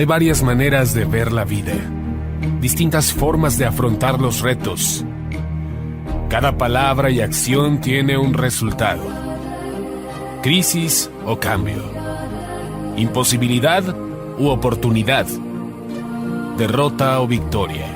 Hay varias maneras de ver la vida, distintas formas de afrontar los retos. Cada palabra y acción tiene un resultado. Crisis o cambio. Imposibilidad u oportunidad. Derrota o victoria.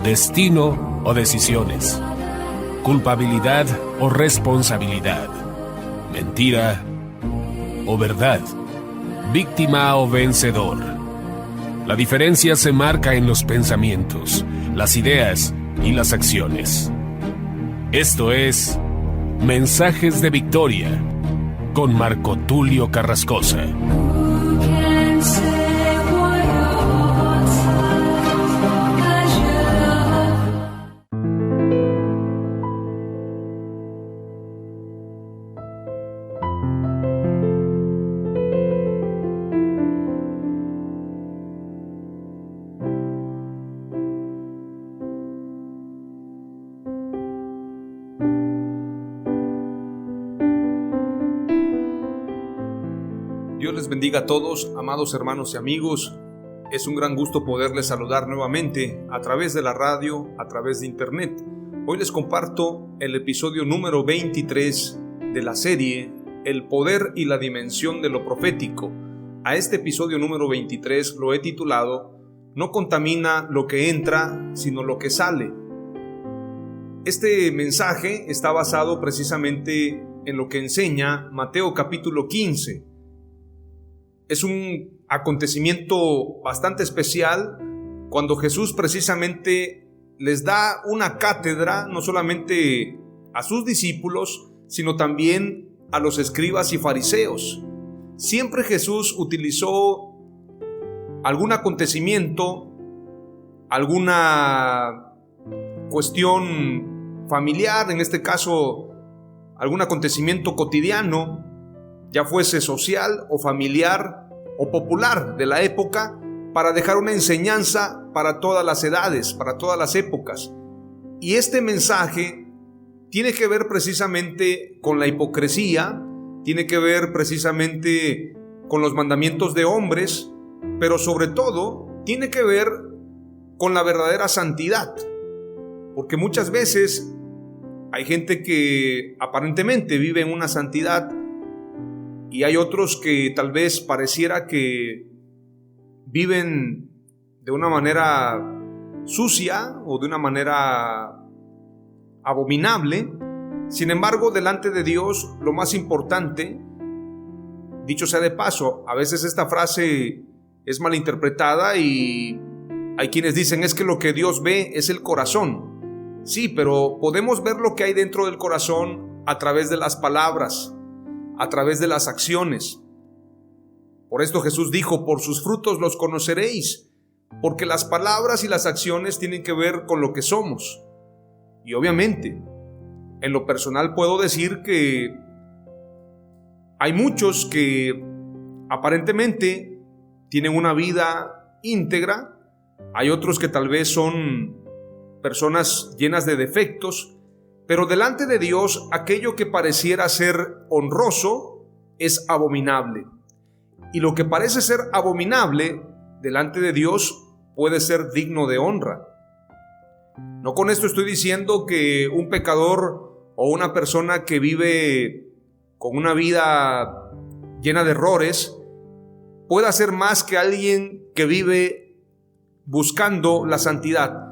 Destino o decisiones. Culpabilidad o responsabilidad. Mentira o verdad. Víctima o vencedor. La diferencia se marca en los pensamientos, las ideas y las acciones. Esto es Mensajes de Victoria con Marco Tulio Carrascosa. Dios les bendiga a todos, amados hermanos y amigos. Es un gran gusto poderles saludar nuevamente a través de la radio, a través de internet. Hoy les comparto el episodio número 23 de la serie El poder y la dimensión de lo profético. A este episodio número 23 lo he titulado No contamina lo que entra, sino lo que sale. Este mensaje está basado precisamente en lo que enseña Mateo capítulo 15. Es un acontecimiento bastante especial cuando Jesús precisamente les da una cátedra no solamente a sus discípulos, sino también a los escribas y fariseos. Siempre Jesús utilizó algún acontecimiento, alguna cuestión familiar, en este caso algún acontecimiento cotidiano, ya fuese social o familiar o popular de la época, para dejar una enseñanza para todas las edades, para todas las épocas. Y este mensaje tiene que ver precisamente con la hipocresía, tiene que ver precisamente con los mandamientos de hombres, pero sobre todo tiene que ver con la verdadera santidad. Porque muchas veces hay gente que aparentemente vive en una santidad y hay otros que tal vez pareciera que viven de una manera sucia o de una manera abominable. Sin embargo, delante de Dios, lo más importante, dicho sea de paso, a veces esta frase es malinterpretada y hay quienes dicen es que lo que Dios ve es el corazón. Sí, pero podemos ver lo que hay dentro del corazón a través de las palabras, a través de las acciones. Por esto Jesús dijo, por sus frutos los conoceréis, porque las palabras y las acciones tienen que ver con lo que somos. Y obviamente, en lo personal puedo decir que hay muchos que aparentemente tienen una vida íntegra, hay otros que tal vez son personas llenas de defectos, pero delante de Dios aquello que pareciera ser honroso es abominable. Y lo que parece ser abominable delante de Dios puede ser digno de honra. No con esto estoy diciendo que un pecador o una persona que vive con una vida llena de errores pueda ser más que alguien que vive buscando la santidad.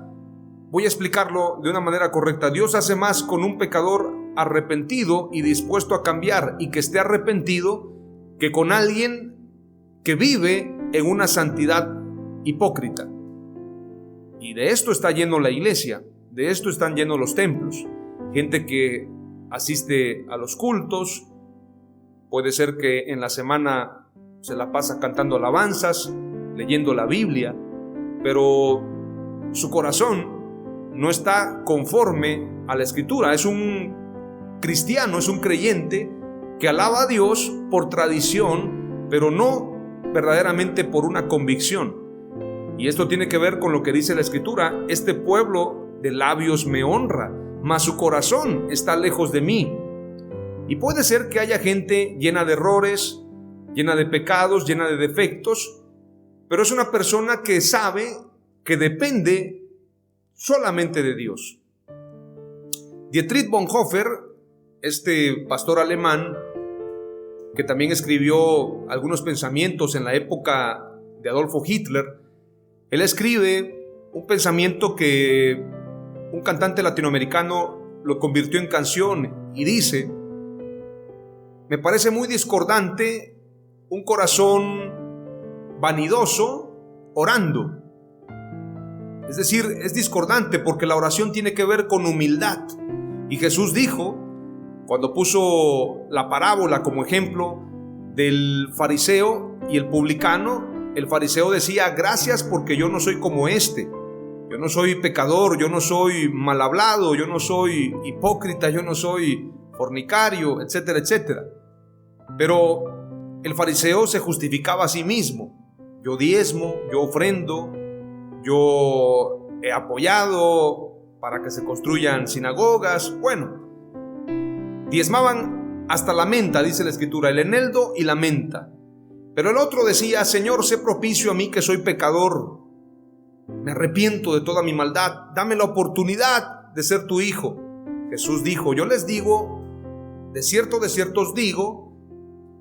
Voy a explicarlo de una manera correcta. Dios hace más con un pecador arrepentido y dispuesto a cambiar y que esté arrepentido que con alguien que vive en una santidad hipócrita. Y de esto está lleno la iglesia, de esto están llenos los templos. Gente que asiste a los cultos, puede ser que en la semana se la pasa cantando alabanzas, leyendo la Biblia, pero su corazón no está conforme a la Escritura. Es un cristiano, es un creyente que alaba a Dios por tradición, pero no verdaderamente por una convicción. Y esto tiene que ver con lo que dice la Escritura: este pueblo de labios me honra, mas su corazón está lejos de mí. Y puede ser que haya gente llena de errores, llena de pecados, llena de defectos, pero es una persona que sabe que depende solamente de Dios. Dietrich Bonhoeffer, este pastor alemán, que también escribió algunos pensamientos en la época de Adolfo Hitler, él escribe un pensamiento que un cantante latinoamericano lo convirtió en canción y dice: me parece muy discordante un corazón vanidoso orando. Es decir, es discordante porque la oración tiene que ver con humildad. Y Jesús dijo, cuando puso la parábola como ejemplo del fariseo y el publicano, el fariseo decía: gracias porque yo no soy como este. Yo no soy pecador, yo no soy mal hablado, yo no soy hipócrita, yo no soy fornicario, etcétera, etcétera. Pero el fariseo se justificaba a sí mismo: yo diezmo, yo ofrendo, yo he apoyado para que se construyan sinagogas. Bueno, diezmaban hasta la menta, dice la escritura, el eneldo y la menta. Pero el otro decía: Señor, sé propicio a mí que soy pecador, me arrepiento de toda mi maldad, dame la oportunidad de ser tu hijo. Jesús dijo: yo les digo, de cierto os digo,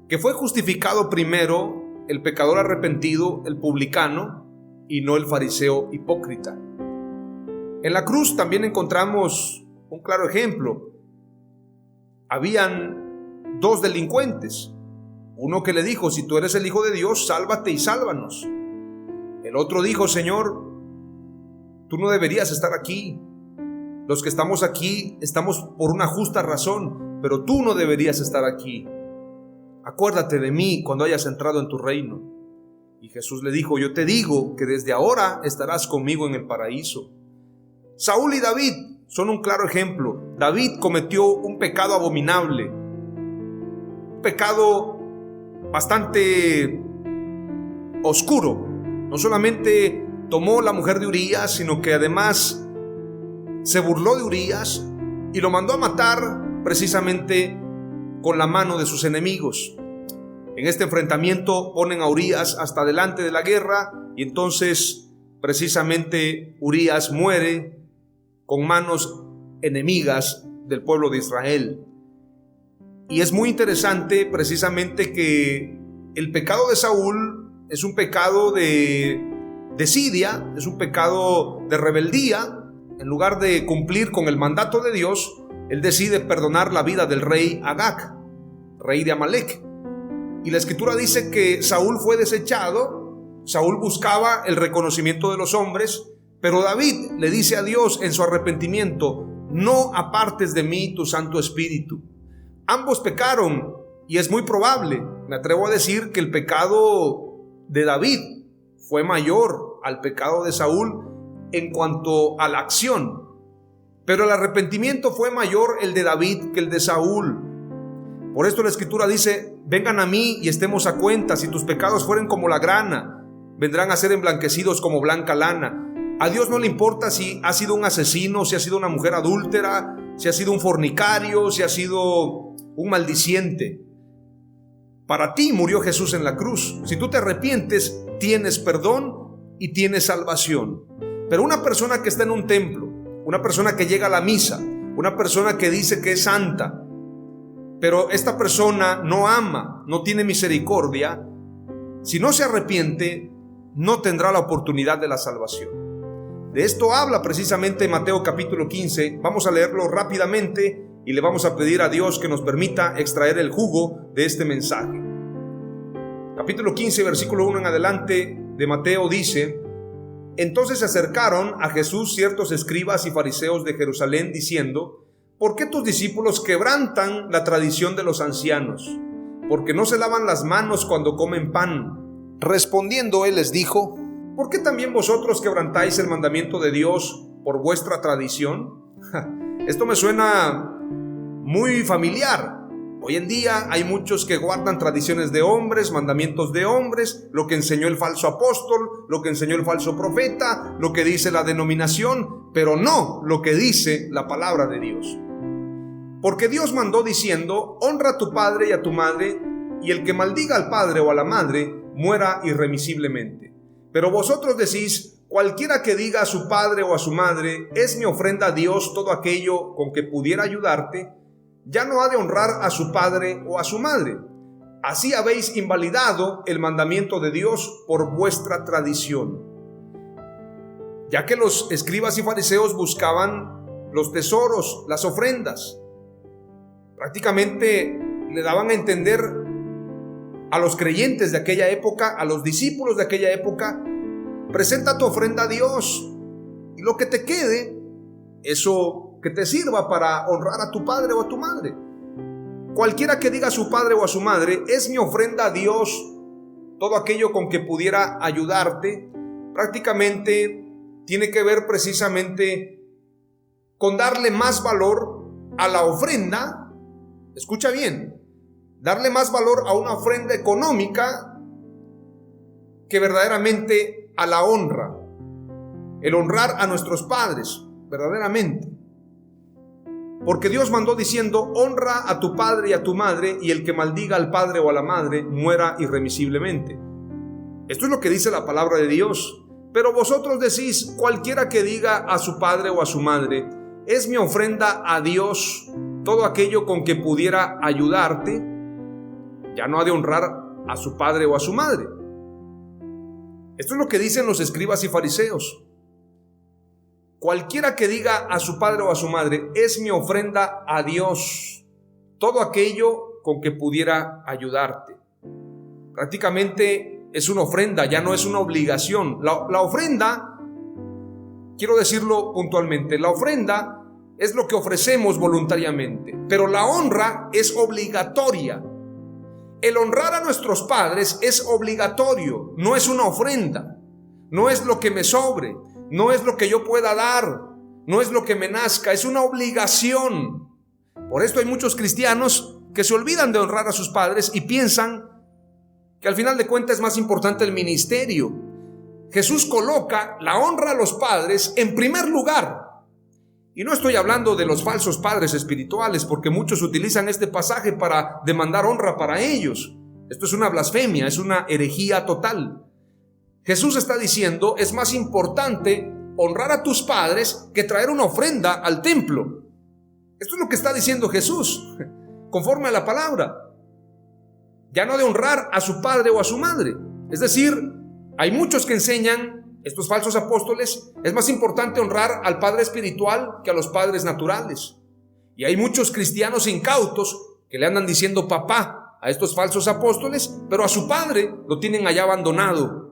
que fue justificado primero el pecador arrepentido, el publicano, y no el fariseo hipócrita. En la cruz también encontramos un claro ejemplo. Habían dos delincuentes, uno que le dijo: si tú eres el Hijo de Dios, sálvate y sálvanos. El otro dijo: Señor, tú no deberías estar aquí. Los que estamos aquí estamos por una justa razón, pero tú no deberías estar aquí. Acuérdate de mí cuando hayas entrado en tu reino. Y Jesús le dijo: yo te digo que desde ahora estarás conmigo en el paraíso. Saúl y David son un claro ejemplo. David cometió un pecado abominable, un pecado bastante oscuro. No solamente tomó la mujer de Urías, sino que además se burló de Urías y lo mandó a matar precisamente con la mano de sus enemigos. En este enfrentamiento ponen a Urías hasta delante de la guerra y entonces precisamente Urías muere con manos enemigas del pueblo de Israel. Y es muy interesante precisamente que el pecado de Saúl es un pecado de desidia, es un pecado de rebeldía. En lugar de cumplir con el mandato de Dios, él decide perdonar la vida del rey Agag, rey de Amalek. Y la escritura dice que Saúl fue desechado. Saúl buscaba el reconocimiento de los hombres, pero David le dice a Dios en su arrepentimiento: no apartes de mí tu Santo Espíritu. Ambos pecaron y es muy probable, me atrevo a decir, que el pecado de David fue mayor al pecado de Saúl en cuanto a la acción, pero el arrepentimiento fue mayor el de David que el de Saúl. Por esto la escritura dice: vengan a mí y estemos a cuenta. Si tus pecados fueren como la grana, vendrán a ser emblanquecidos como blanca lana. A Dios no le importa si has sido un asesino, si has sido una mujer adúltera, si has sido un fornicario, si has sido un maldiciente. Para ti murió Jesús en la cruz. Si tú te arrepientes, tienes perdón y tienes salvación. Pero una persona que está en un templo, una persona que llega a la misa, una persona que dice que es santa, pero esta persona no ama, no tiene misericordia, si no se arrepiente, no tendrá la oportunidad de la salvación. De esto habla precisamente Mateo capítulo 15. Vamos a leerlo rápidamente y le vamos a pedir a Dios que nos permita extraer el jugo de este mensaje. Capítulo 15, versículo 1 en adelante de Mateo dice: entonces se acercaron a Jesús ciertos escribas y fariseos de Jerusalén diciendo: ¿por qué tus discípulos quebrantan la tradición de los ancianos? Porque no se lavan las manos cuando comen pan. Respondiendo él les dijo: ¿por qué también vosotros quebrantáis el mandamiento de Dios por vuestra tradición? Esto me suena muy familiar. Hoy en día hay muchos que guardan tradiciones de hombres, mandamientos de hombres, lo que enseñó el falso apóstol, lo que enseñó el falso profeta, lo que dice la denominación, pero no lo que dice la palabra de Dios. Porque Dios mandó diciendo: honra a tu padre y a tu madre, y el que maldiga al padre o a la madre muera irremisiblemente. Pero vosotros decís: cualquiera que diga a su padre o a su madre, es mi ofrenda a Dios todo aquello con que pudiera ayudarte, ya no ha de honrar a su padre o a su madre. Así habéis invalidado el mandamiento de Dios por vuestra tradición. Ya que los escribas y fariseos buscaban los tesoros, las ofrendas, prácticamente le daban a entender a los creyentes de aquella época, a los discípulos de aquella época: presenta tu ofrenda a Dios y lo que te quede, eso que te sirva para honrar a tu padre o a tu madre. Cualquiera que diga a su padre o a su madre, es mi ofrenda a Dios todo aquello con que pudiera ayudarte, prácticamente tiene que ver precisamente con darle más valor a la ofrenda. Escucha bien, darle más valor a una ofrenda económica que verdaderamente a la honra, el honrar a nuestros padres verdaderamente, porque Dios mandó diciendo: honra a tu padre y a tu madre, y el que maldiga al padre o a la madre muera irremisiblemente. Esto es lo que dice la palabra de Dios. Pero vosotros decís: cualquiera que diga a su padre o a su madre, es mi ofrenda a Dios todo aquello con que pudiera ayudarte, ya no ha de honrar a su padre o a su madre. Esto es lo que dicen los escribas y fariseos. Cualquiera que diga a su padre o a su madre, es mi ofrenda a Dios todo aquello con que pudiera ayudarte. Prácticamente es una ofrenda, ya no es una obligación. La ofrenda, quiero decirlo puntualmente, la ofrenda es lo que ofrecemos voluntariamente, pero la honra es obligatoria. El honrar a nuestros padres es obligatorio, no es una ofrenda, no es lo que me sobre, no es lo que yo pueda dar, no es lo que me nazca, es una obligación. Por esto hay muchos cristianos que se olvidan de honrar a sus padres y piensan que al final de cuentas es más importante el ministerio. Jesús coloca la honra a los padres en primer lugar. Y no estoy hablando de los falsos padres espirituales, porque muchos utilizan este pasaje para demandar honra para ellos. Esto es una blasfemia, es una herejía total. Jesús está diciendo: es más importante honrar a tus padres que traer una ofrenda al templo. Esto es lo que está diciendo Jesús, conforme a la palabra. Ya no de honrar a su padre o a su madre. Es decir, hay muchos que enseñan, estos falsos apóstoles, es más importante honrar al padre espiritual que a los padres naturales. Y hay muchos cristianos incautos que le andan diciendo papá a estos falsos apóstoles, pero a su padre lo tienen allá abandonado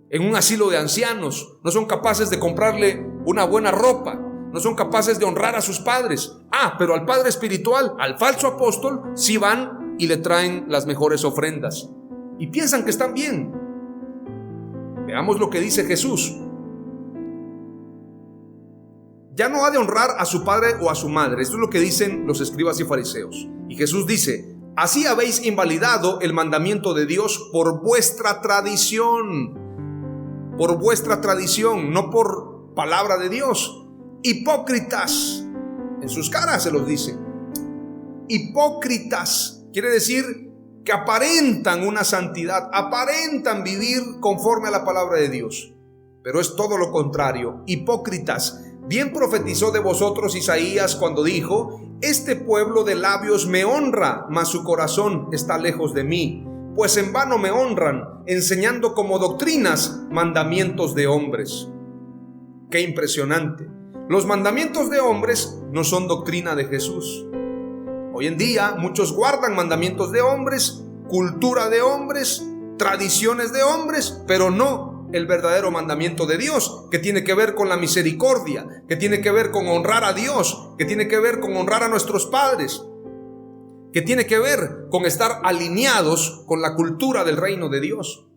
en un asilo de ancianos. No son capaces de comprarle una buena ropa, no son capaces de honrar a sus padres. Pero al padre espiritual, al falso apóstol, sí van y le traen las mejores ofrendas y piensan que están bien. Veamos lo que dice Jesús. Ya no ha de honrar a su padre o a su madre. Esto es lo que dicen los escribas y fariseos. Y Jesús dice: así habéis invalidado el mandamiento de Dios por vuestra tradición. Por vuestra tradición, no por palabra de Dios. Hipócritas. En sus caras se los dice. Hipócritas. Quiere decir que aparentan una santidad, aparentan vivir conforme a la palabra de Dios, pero es todo lo contrario. Hipócritas. Bien profetizó de vosotros Isaías cuando dijo: este pueblo de labios me honra, mas su corazón está lejos de mí, pues en vano me honran, enseñando como doctrinas mandamientos de hombres. Qué impresionante. Los mandamientos de hombres no son doctrina de Jesús. Hoy en día muchos guardan mandamientos de hombres, cultura de hombres, tradiciones de hombres, pero no el verdadero mandamiento de Dios, que tiene que ver con la misericordia, que tiene que ver con honrar a Dios, que tiene que ver con honrar a nuestros padres, que tiene que ver con estar alineados con la cultura del reino de Dios.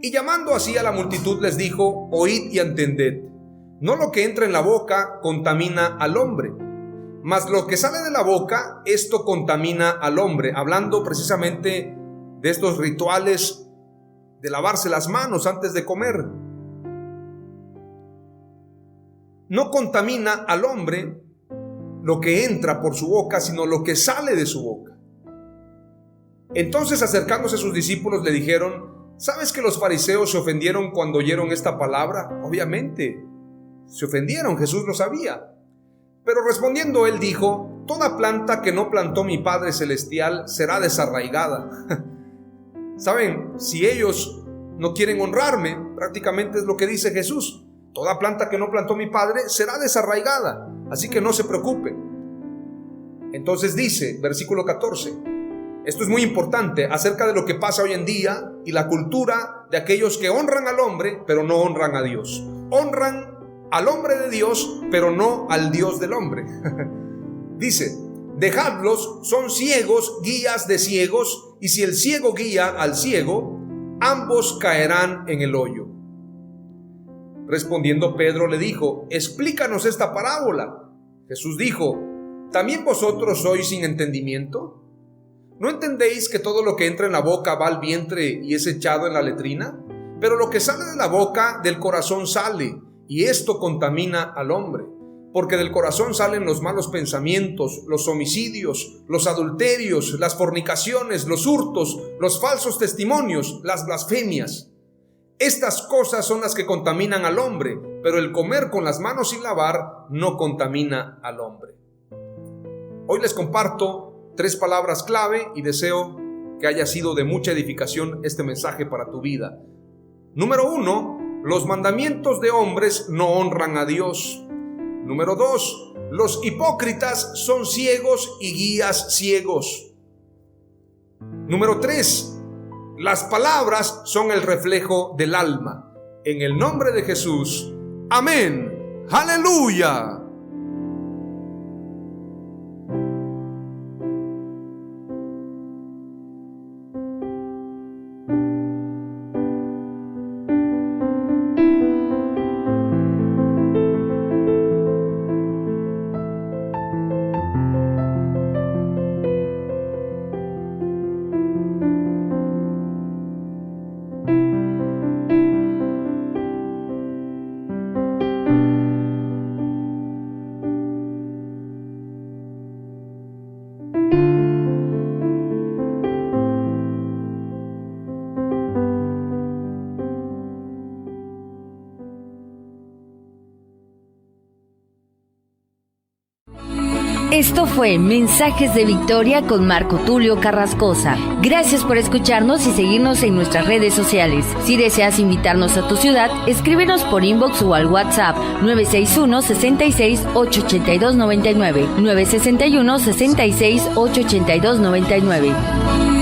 Y llamando así a la multitud les dijo: oíd y entended, no lo que entra en la boca contamina al hombre, mas lo que sale de la boca, esto contamina al hombre. Hablando precisamente de estos rituales de lavarse las manos antes de comer. No contamina al hombre lo que entra por su boca, sino lo que sale de su boca. Entonces, acercándose a sus discípulos, le dijeron: ¿Sabes que los fariseos se ofendieron cuando oyeron esta palabra? Obviamente, se ofendieron, Jesús lo sabía. Pero respondiendo él dijo: toda planta que no plantó mi Padre Celestial será desarraigada. ¿Saben? Si ellos no quieren honrarme, prácticamente es lo que dice Jesús. Toda planta que no plantó mi Padre será desarraigada, así que no se preocupen. Entonces dice, versículo 14, esto es muy importante acerca de lo que pasa hoy en día y la cultura de aquellos que honran al hombre, pero no honran a Dios. Honran al hombre de Dios, pero no al Dios del hombre. Dice: dejadlos, son ciegos, guías de ciegos, y si el ciego guía al ciego, ambos caerán en el hoyo. Respondiendo Pedro le dijo: explícanos esta parábola. Jesús dijo: ¿también vosotros sois sin entendimiento? ¿No entendéis que todo lo que entra en la boca va al vientre y es echado en la letrina? Pero lo que sale de la boca, del corazón sale, y esto contamina al hombre. Porque del corazón salen los malos pensamientos, los homicidios, los adulterios, las fornicaciones, los hurtos, los falsos testimonios, las blasfemias. Estas cosas son las que contaminan al hombre, pero el comer con las manos sin lavar no contamina al hombre. Hoy les comparto 3 palabras clave y deseo que haya sido de mucha edificación este mensaje para tu vida. Número 1, los mandamientos de hombres no honran a Dios. Número 2, los hipócritas son ciegos y guías ciegos. Número 3, las palabras son el reflejo del alma. En el nombre de Jesús, amén. ¡Aleluya! Esto fue Mensajes de Victoria con Marco Tulio Carrascosa. Gracias por escucharnos y seguirnos en nuestras redes sociales. Si deseas invitarnos a tu ciudad, escríbenos por inbox o al WhatsApp 961-66-882-99, 961-66-882-99.